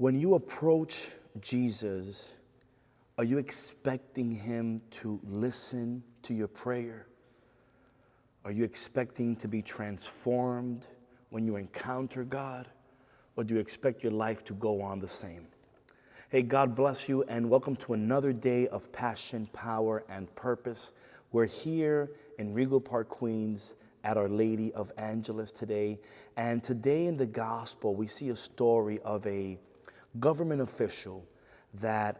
When you approach Jesus, are you expecting him to listen to your prayer? Are you expecting to be transformed when you encounter God? Or do you expect your life to go on the same? Hey, God bless you and welcome to another day of passion, power, and purpose. We're here in Regal Park, Queens at Our Lady of Angeles today. And today in the gospel, we see a story of a government official that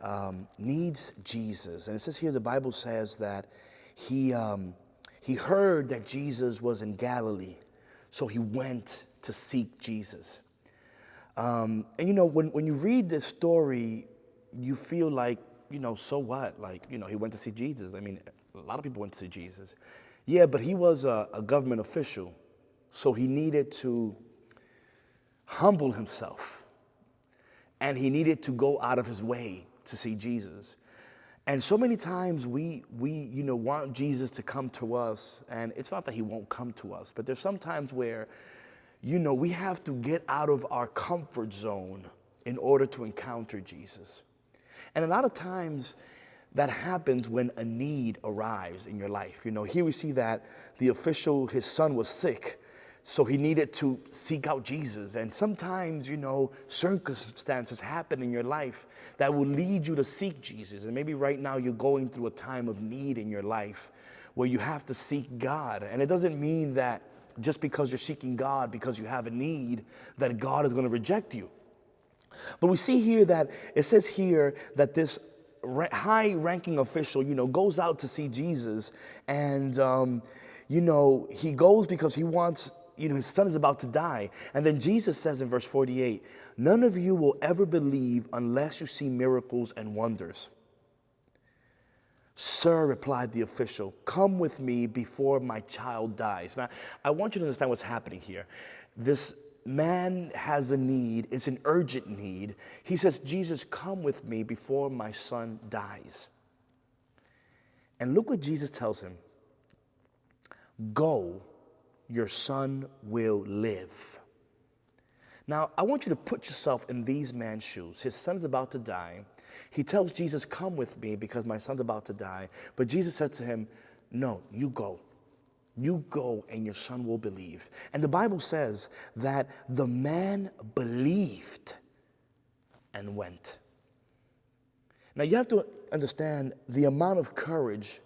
needs Jesus. And it says here, the Bible says that he heard that Jesus was in Galilee, so he went to seek Jesus. And you know, when you read this story, you feel like, you know, so what? Like, you know, he went to see Jesus. I mean, a lot of people went to see Jesus. Yeah, but he was a government official, so he needed to humble himself. And he needed to go out of his way to see Jesus. And so many times we want Jesus to come to us, and it's not that he won't come to us, but there's some times where, we have to get out of our comfort zone in order to encounter Jesus. And a lot of times that happens when a need arrives in your life. Here we see that the official, his son was sick, so he needed to seek out Jesus. And sometimes, circumstances happen in your life that will lead you to seek Jesus. And maybe right now you're going through a time of need in your life where you have to seek God. And it doesn't mean that just because you're seeking God because you have a need, that God is going to reject you. But we see here that it says here that this high-ranking official, goes out to see Jesus. And, he goes because he wants, his son is about to die. And then Jesus says in verse 48, "None of you will ever believe unless you see miracles and wonders." "Sir," replied the official, "come with me before my child dies." Now, I want you to understand what's happening here. This man has a need. It's an urgent need. He says, "Jesus, come with me before my son dies." And look what Jesus tells him. "Go, your son will live." Now, I want you to put yourself in these man's shoes. His son is about to die. He tells Jesus, "Come with me because my son's about to die." But Jesus said to him, "No, you go. You go and your son will believe." And the Bible says that the man believed and went. Now, you have to understand the amount of courage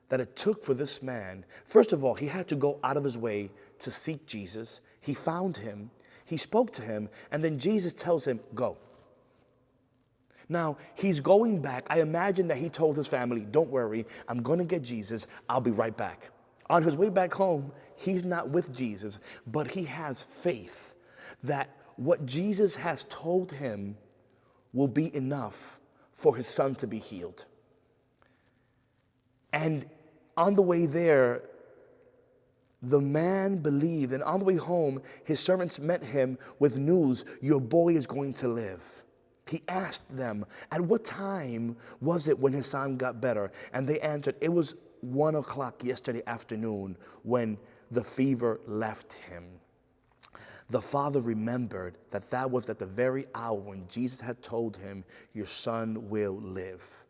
that it took for this man. First of all, he had to go out of his way to seek Jesus. He found him. He spoke to him. And then Jesus tells him, "Go." Now, he's going back. I imagine that he told his family, "Don't worry, I'm going to get Jesus. I'll be right back." On his way back home, he's not with Jesus, but he has faith that what Jesus has told him will be enough for his son to be healed. And on the way there, the man believed, and on the way home, his servants met him with news, "Your boy is going to live." He asked them, "At what time was it when his son got better?" And they answered, "It was 1 o'clock yesterday afternoon when the fever left him." The father remembered that was at the very hour when Jesus had told him, "Your son will live."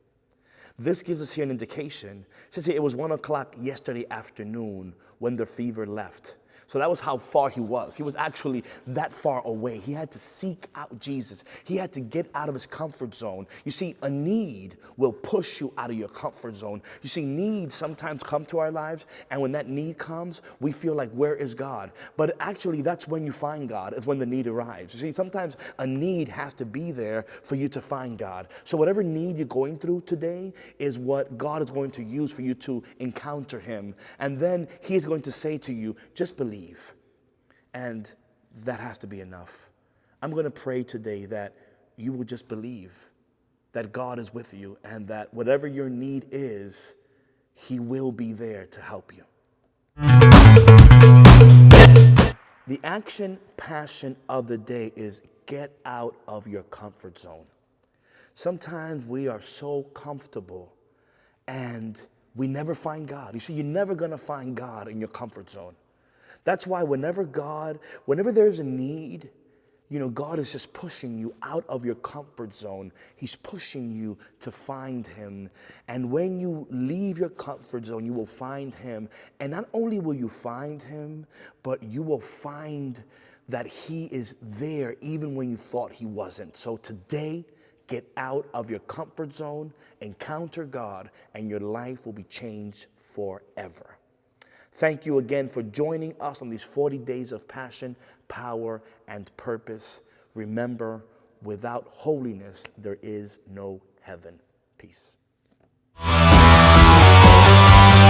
This gives us here an indication. It says here it was 1 o'clock yesterday afternoon when the fever left. So that was how far he was. He was actually that far away. He had to seek out Jesus. He had to get out of his comfort zone. You see, a need will push you out of your comfort zone. You see, needs sometimes come to our lives, and when that need comes, we feel like, where is God? But actually, that's when you find God, is when the need arrives. You see, sometimes a need has to be there for you to find God. So whatever need you're going through today is what God is going to use for you to encounter him. And then he is going to say to you, "Just believe." And that has to be enough. I'm going to pray today that you will just believe that God is with you and that whatever your need is, he will be there to help you. The action passion of the day is get out of your comfort zone. Sometimes we are so comfortable and we never find God. You see, you're never going to find God in your comfort zone. That's why whenever there's a need, God is just pushing you out of your comfort zone. He's pushing you to find him. And when you leave your comfort zone, you will find him. And not only will you find him, but you will find that he is there even when you thought he wasn't. So today, get out of your comfort zone, encounter God, and your life will be changed forever. Thank you again for joining us on these 40 days of passion, power, and purpose. Remember, without holiness, there is no heaven. Peace.